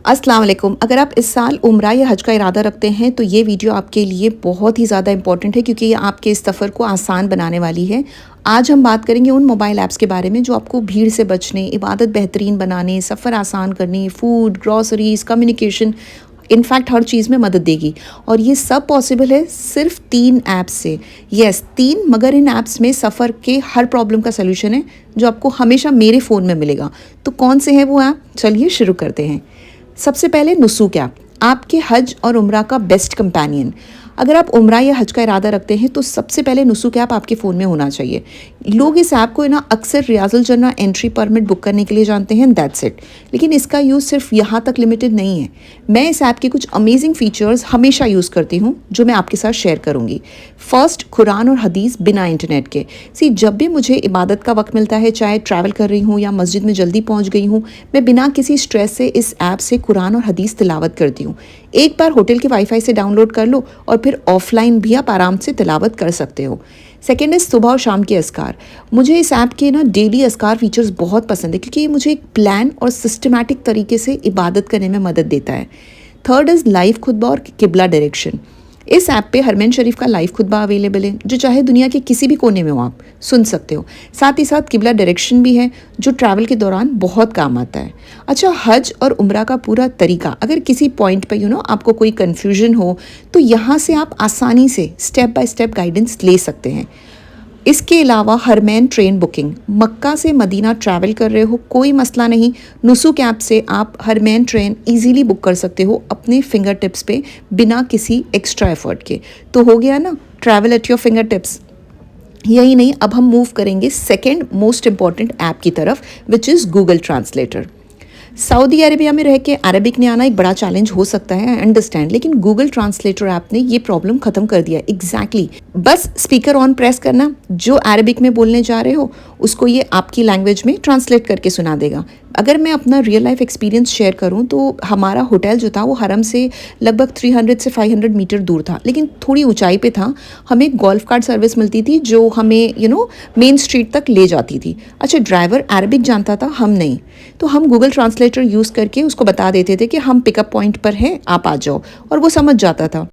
अस्सलाम वालेकुम। अगर आप इस साल उम्रा या हज का इरादा रखते हैं तो ये वीडियो आपके लिए बहुत ही ज़्यादा इंपॉर्टेंट है क्योंकि ये आपके इस सफ़र को आसान बनाने वाली है। आज हम बात करेंगे उन मोबाइल ऐप्स के बारे में जो आपको भीड़ से बचने, इबादत बेहतरीन बनाने, सफ़र आसान करने, फूड, ग्रॉसरीज़, कम्युनिकेशन, इनफैक्ट हर चीज़ में मदद देगी। और ये सब पॉसिबल है सिर्फ 3 ऐप्स से। यस 3, मगर इन ऐप्स में सफ़र के हर प्रॉब्लम का सलूशन है जो आपको हमेशा मेरे फ़ोन में मिलेगा। तो कौन से हैं वो ऐप? चलिए शुरू करते हैं। सबसे पहले नुसूक ऐप, आपके हज और उम्रा का बेस्ट कंपेनियन। अगर आप उम्रा या हज का इरादा रखते हैं तो सबसे पहले नुसूक ऐप आपके फ़ोन में होना चाहिए। लोग इस ऐप को ना अक्सर रियाजुल जन्ना एंट्री परमिट बुक करने के लिए जानते हैं, दैट्स इट। लेकिन इसका यूज़ सिर्फ यहाँ तक लिमिटेड नहीं है। मैं इस ऐप के कुछ अमेजिंग फीचर्स हमेशा यूज़ करती हूँ जो मैं आपके साथ शेयर करूँगी। फर्स्ट, कुरान और हदीस बिना इंटरनेट के। जब भी मुझे इबादत का वक्त मिलता है, चाहे ट्रैवल कर रही हूँ या मस्जिद में जल्दी पहुँच गई हूँ, मैं बिना किसी स्ट्रेस से इस ऐप से कुरान और हदीस तिलावत करती हूँ। एक बार होटल के वाईफाई से डाउनलोड कर लो और फिर ऑफलाइन भी आप आराम से तिलावत कर सकते हो। सेकेंड इज़ सुबह और शाम के अस्कार। मुझे इस ऐप के ना डेली अस्कार फीचर्स बहुत पसंद है क्योंकि ये मुझे एक प्लान और सिस्टमैटिक तरीके से इबादत करने में मदद देता है। थर्ड इज़ लाइव खुतबा और किबला डायरेक्शन। इस ऐप पे हरमैन शरीफ का लाइव खुतबा अवेलेबल है जो चाहे दुनिया के किसी भी कोने में हो आप सुन सकते हो। साथ ही साथ किबला डायरेक्शन भी है जो ट्रैवल के दौरान बहुत काम आता है। अच्छा, हज और उम्रा का पूरा तरीका, अगर किसी पॉइंट पे आपको कोई कन्फ्यूजन हो तो यहाँ से आप आसानी से स्टेप बाय स्टेप गाइडेंस ले सकते हैं। इसके अलावा हरमैन ट्रेन बुकिंग, मक्का से मदीना ट्रैवल कर रहे हो, कोई मसला नहीं, नुसूक ऐप से आप हरमैन ट्रेन इजीली बुक कर सकते हो अपने फिंगर टिप्स पे बिना किसी एक्स्ट्रा एफर्ट के। तो हो गया ना travel at your finger tips. यही नहीं, अब हम मूव करेंगे सेकेंड मोस्ट इंपॉर्टेंट ऐप की तरफ, which is Google translator. Saudi Arabia में रह के अरबिक ने आना एक बड़ा चैलेंज हो सकता है, आई अंडरस्टैंड, लेकिन गूगल ट्रांसलेटर ऐप ने ये प्रॉब्लम खत्म कर दिया। एग्जैक्टली बस स्पीकर ऑन प्रेस करना, जो अरबिक में बोलने जा रहे हो उसको ये आपकी लैंग्वेज में ट्रांसलेट करके सुना देगा। अगर मैं अपना रियल लाइफ एक्सपीरियंस शेयर करूं तो हमारा होटल जो था वो हरम से लगभग 300 से 500 मीटर दूर था, लेकिन थोड़ी ऊंचाई पे था। हमें गोल्फ कार्ट सर्विस मिलती थी जो हमें मेन स्ट्रीट तक ले जाती थी। अच्छा, ड्राइवर अरबिक जानता था, हम नहीं, तो हम गूगल ट्रांसलेटर यूज़ करके उसको बता देते थे कि हम पिकअप पॉइंट पर हैं, आप आ जाओ, और वो समझ जाता था।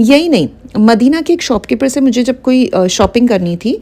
यही नहीं, मदीना के एक शॉपकीपर से मुझे जब कोई शॉपिंग करनी थी,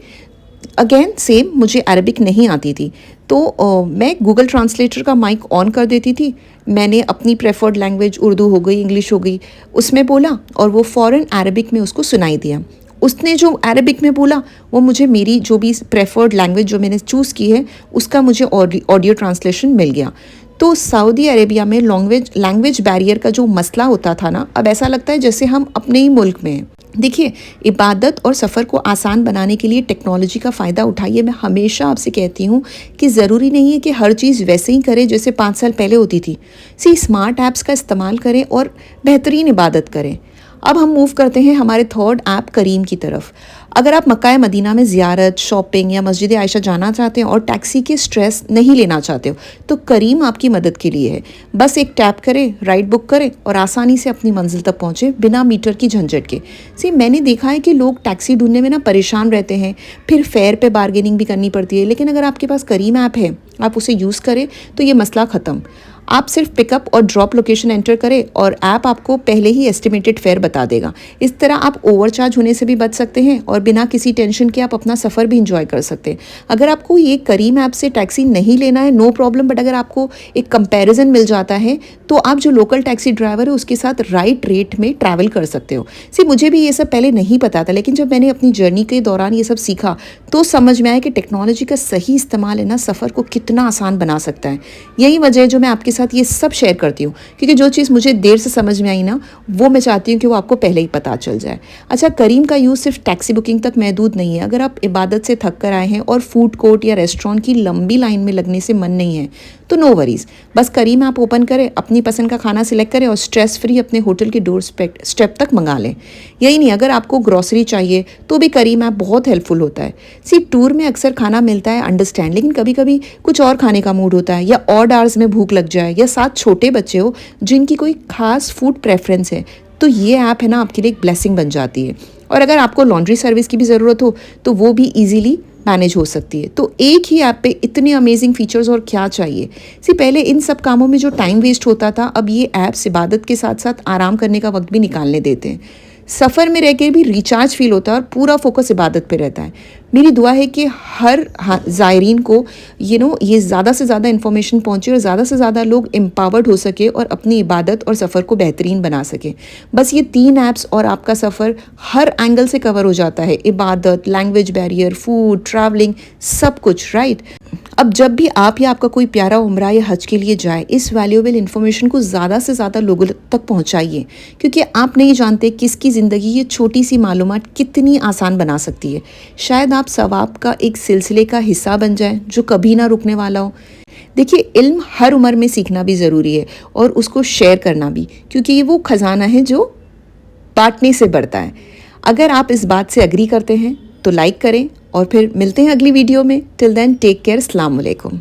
अगेन सेम, मुझे अरबिक नहीं आती थी, तो मैं गूगल ट्रांसलेटर का माइक ऑन कर देती थी। मैंने अपनी प्रेफर्ड लैंग्वेज उर्दू हो गई, इंग्लिश हो गई, उसमें बोला और वो फ़ौरन अरबिक में उसको सुनाई दिया। उसने जो अरबिक में बोला वो मुझे मेरी जो भी प्रेफर्ड लैंग्वेज जो मैंने चूज़ की है उसका मुझे ऑडियो ट्रांसलेशन मिल गया। तो सऊदी अरेबिया में लैंग्वेज बैरियर का जो मसला होता था ना, अब ऐसा लगता है जैसे हम अपने ही मुल्क में हैं। देखिए, इबादत और सफ़र को आसान बनाने के लिए टेक्नोलॉजी का फ़ायदा उठाइए। मैं हमेशा आपसे कहती हूँ कि ज़रूरी नहीं है कि हर चीज़ वैसे ही करें जैसे 5 साल पहले होती थी। स्मार्ट ऐप्स का इस्तेमाल करें और बेहतरीन इबादत करें। अब हम मूव करते हैं हमारे थर्ड ऐप करीम की तरफ। अगर आप मक्का मदीना में ज़ियारत, शॉपिंग या मस्जिद आयशा जाना चाहते हैं और टैक्सी के स्ट्रेस नहीं लेना चाहते हो तो करीम आपकी मदद के लिए है। बस एक टैप करें, राइड बुक करें और आसानी से अपनी मंजिल तक पहुँचे बिना मीटर की झंझट के। मैंने देखा है कि लोग टैक्सी ढूंढने में ना परेशान रहते हैं, फिर फेयर पे बार्गेनिंग भी करनी पड़ती है, लेकिन अगर आपके पास करीम ऐप है, आप उसे यूज़ करें तो ये मसला ख़त्म। आप सिर्फ पिकअप और ड्रॉप लोकेशन एंटर करें और ऐप आपको पहले ही एस्टिमेटेड फेयर बता देगा। इस तरह आप ओवरचार्ज होने से भी बच सकते हैं और बिना किसी टेंशन के आप अपना सफ़र भी इंजॉय कर सकते हैं। अगर आपको ये करीम ऐप से टैक्सी नहीं लेना है, नो प्रॉब्लम, बट अगर आपको एक कंपैरिजन मिल जाता है तो आप जो लोकल टैक्सी ड्राइवर है उसके साथ राइट रेट में ट्रैवल कर सकते हो। मुझे भी ये सब पहले नहीं पता था, लेकिन जब मैंने अपनी जर्नी के दौरान ये सब सीखा तो समझ में आया कि टेक्नोलॉजी का सही इस्तेमाल है ना, सफ़र को कितना आसान बना सकता है। यही वजह है जो मैं आपके साथ ये सब शेयर करती हूँ, क्योंकि जो चीज़ मुझे देर से समझ में आई ना, वो मैं चाहती हूँ कि वो आपको पहले ही पता चल जाए। अच्छा, करीम का यूज़ सिर्फ टैक्सी बुकिंग तक महदूद नहीं है। अगर आप इबादत से थक कर आए हैं और फूड कोर्ट या रेस्टोरेंट की लंबी लाइन में लगने से मन नहीं है तो नो वरीज़, बस करीम ऐप ओपन करें, अपनी पसंद का खाना सिलेक्ट करें और स्ट्रेस फ्री अपने होटल के डोर स्टेप तक मंगा लें। यही नहीं, अगर आपको ग्रॉसरी चाहिए तो भी करीम ऐप बहुत हेल्पफुल होता है। टूर में अक्सर खाना मिलता है, अंडरस्टैंड, लेकिन कभी कभी कुछ और खाने का मूड होता है या ऑड आवर्स में भूख लग जाए या साथ छोटे बच्चे हो जिनकी कोई खास फूड प्रेफरेंस है, तो ये ऐप है ना आपके लिए एक ब्लेसिंग बन जाती है। और अगर आपको लॉन्ड्री सर्विस की भी ज़रूरत हो तो वो भी ईजीली मैनेज हो सकती है। तो एक ही ऐप पे इतने अमेजिंग फीचर्स और क्या चाहिए। पहले इन सब कामों में जो टाइम वेस्ट होता था, अब ये ऐप्स इबादत के साथ साथ आराम करने का वक्त भी निकालने देते हैं। सफ़र में रह के भी रिचार्ज फील होता है और पूरा फोकस इबादत पे रहता है। मेरी दुआ है कि हर ज़ायरीन को ये ज़्यादा से ज़्यादा इन्फॉर्मेशन पहुँचे और ज़्यादा से ज़्यादा लोग एम्पावर्ड हो सके और अपनी इबादत और सफ़र को बेहतरीन बना सकें। बस ये 3 ऐप्स और आपका सफ़र हर एंगल से कवर हो जाता है। इबादत, लैंग्वेज बैरियर, फूड, ट्रैवलिंग, सब कुछ, राइट। अब जब भी आप या आपका कोई प्यारा उम्रा या हज के लिए जाए, इस वैल्यूएबल इन्फॉर्मेशन को ज़्यादा से ज़्यादा लोगों तक पहुँचाइए, क्योंकि आप नहीं जानते किसकी ज़िंदगी ये छोटी सी मालूमात कितनी आसान बना सकती है। शायद आप सवाब का एक सिलसिले का हिस्सा बन जाए जो कभी ना रुकने वाला हो। देखिए, इल्म हर उम्र में सीखना भी ज़रूरी है और उसको शेयर करना भी, क्योंकि ये वो ख़जाना है जो बांटने से बढ़ता है। अगर आप इस बात से एग्री करते हैं तो लाइक करें और फिर मिलते हैं अगली वीडियो में। टिल देन टेक केयर, अस्सलाम वालेकुम।